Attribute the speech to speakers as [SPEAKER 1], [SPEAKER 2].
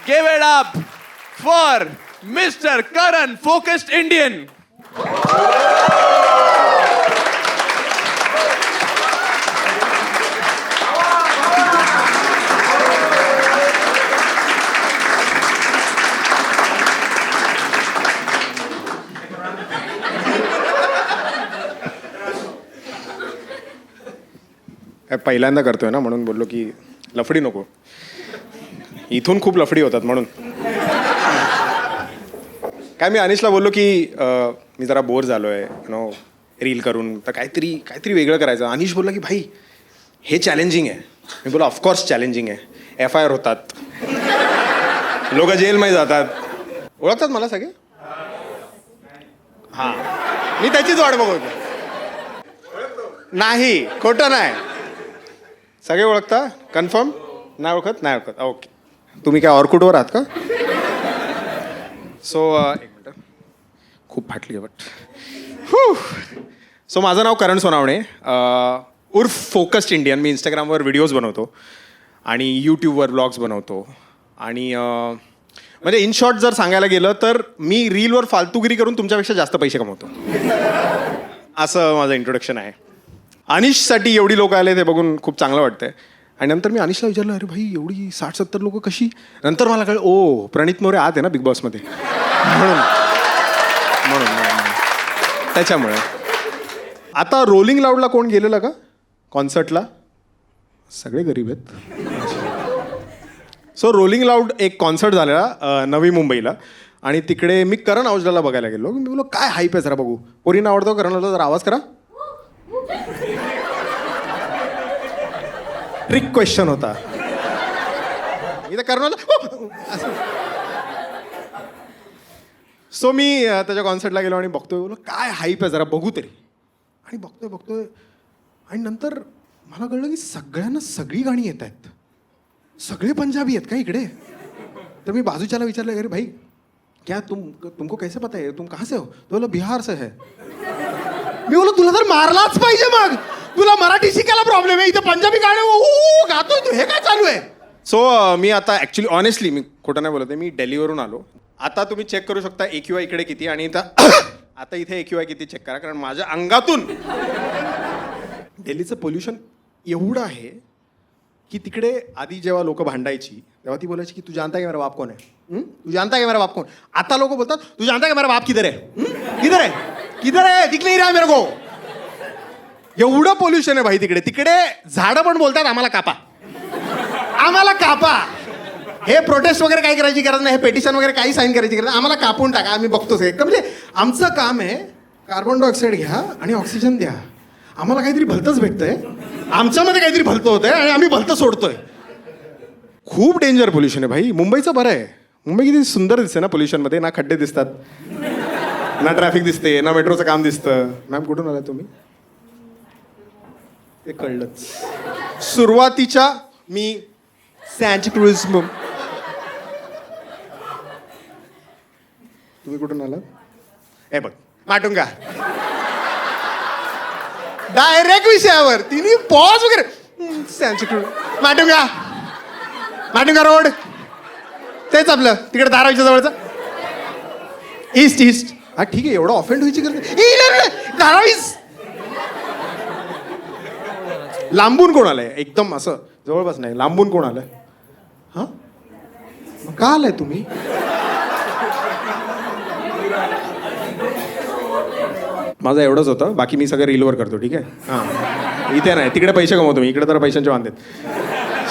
[SPEAKER 1] Give it up for Mr. Karan, Focused Indian.
[SPEAKER 2] पहिल्यांदा करतोय ना म्हणून बोललो की लफडी नको. इथून खूप लफडी होतात म्हणून. काय मी अनिशला बोललो की मी जरा बोर झालोय रील करून, तर काहीतरी वेगळं करायचं. अनिश बोलला की भाई हे चॅलेंजिंग आहे. मी बोला ऑफकोर्स चॅलेंजिंग आहे. FIR होतात, लोक जेलमध्ये जातात. ओळखतात मला सगळे? हां, मी त्याचीच वाट बघतो. नाही, खोटं नाही. सगळे ओळखता? कन्फर्म? नाही ओळखत? नाही ओळखत. ओके. तुम्ही काय ऑर्कुडवर आहात का? सो एक मिनटं, खूप फाटली आहे बट. सो माझं नाव करण सोनावणे, उर्फ फोकस्ड इंडियन. मी इंस्टाग्रामवर व्हिडिओज बनवतो आणि यूट्यूबवर ब्लॉग्स बनवतो. आणि म्हणजे इन शॉर्ट जर सांगायला गेलं तर मी रीलवर फालतूगिरी करून तुमच्यापेक्षा जास्त पैसे कमवतो. असं माझं इंट्रोडक्शन आहे. अनिशसाठी एवढी लोक आले ते बघून खूप चांगलं वाटतंय. आणि नंतर मी अनिशला विचारलं, अरे भाई एवढी 60-70 लोक कशी? नंतर मला कळलं, ओ प्रणित मोरे आत आहे ना बिग बॉसमध्ये, म्हणून त्याच्यामुळे. आता रोलिंग लाऊडला कोण गेलेलं का कॉन्सर्टला? सगळे गरीब आहेत. सो रोलिंग लाऊड एक कॉन्सर्ट झालेला नवी मुंबईला, आणि तिकडे मी करण औजलाला बघायला गेलो. मी बोललो काय हाईप आहे जरा बघू. पोरींना आवडतो करण औजला, जरा आवाज करा. ट्रिक क्वेश्चन होता. इथं करण. सो मी त्याच्या कॉन्सर्टला गेलो आणि बघतोय, बोललो काय हाईप आहे जरा बघू तरी. आणि बघतोय आणि नंतर मला कळलं की सगळ्यांना सगळी गाणी येत आहेत. सगळे पंजाबी आहेत का इकडे? तर मी बाजूच्याला विचारलं, अरे भाई क्या तुमको कैसे पता है, तुम कहाँ से हो? तो बोला बिहार से है. मी बोललो तुला तर मारलाच पाहिजे, मग तुला मराठी शिकायला प्रॉब्लेम आहे, इथं पंजाबी गाणे गातोय तू, हे काय चालू आहे? सो मी आता ॲक्च्युली ऑनेस्टली मी खोटं नाही बोलत आहे, मी दिल्लीवरून आलो. आता तुम्ही चेक करू शकता AQI इकडे किती, आणि आता इथे AQI किती चेक करा, कारण माझ्या अंगातून दिल्लीचं पोल्युशन एवढं आहे की तिकडे आधी जेव्हा लोक भांडायची तेव्हा ती बोलायची की तू जानता है मेरा बाप कौन है, तू जानता है मेरा बाप कौन. आता लोक बोलतात तू जानता है मेरा बाप किधर है, किधर है दिख नहीं रहा मेरे को. एवढं पोल्युशन आहे भाई तिकडे. तिकडे झाडं पण बोलतात आम्हाला कापा, आम्हाला कापा. हे प्रोटेस्ट वगैरे काही करायची गरज नाही, हे पेटिशन वगैरे काही साईन करायची गरज नाही, आम्हाला कापून टाका, आम्ही बघतोच. म्हणजे आमचं काम आहे कार्बन डायऑक्साईड घ्या आणि ऑक्सिजन द्या. आम्हाला काहीतरी भलतंच भेटतंय, आमच्यामध्ये काहीतरी भलतं होतंय आणि आम्ही भलतं सोडतोय. खूप डेंजर पोल्युशन आहे भाई. मुंबईचं बरं आहे, मुंबई किती सुंदर दिसते ना पोल्युशनमध्ये. ना खड्डे दिसतात, ना ट्रॅफिक दिसते, ना मेट्रोचं काम दिसतं. मॅम कुठून आलाय तुम्ही? ते कळलंच. सुरुवातीच्या मी सँटिक्रूज. तुम्ही कुठून आलात? हे बघ माटुंगा, डायरेक्ट विषयावर. तिने पॉज वगैरे. सँटिक्रूज, माटुंगा रोड, तेच आपलं तिकडे धारावीच्या जवळचं. ईस्ट. हा ठीक आहे, एवढं ऑफेंड व्हायची गरज नाही. धारावीस लांबून कोण आलंय? एकदम असं जवळपास नाही, लांबून कोण आलंय? हां, का आलाय तुम्ही? माझं एवढंच होतं, बाकी मी सगळं रीलवर करतो. ठीक आहे. हां, इथे नाही, तिकडे पैसे कमवतो मी, इकडे तर पैशांचे वांदेत.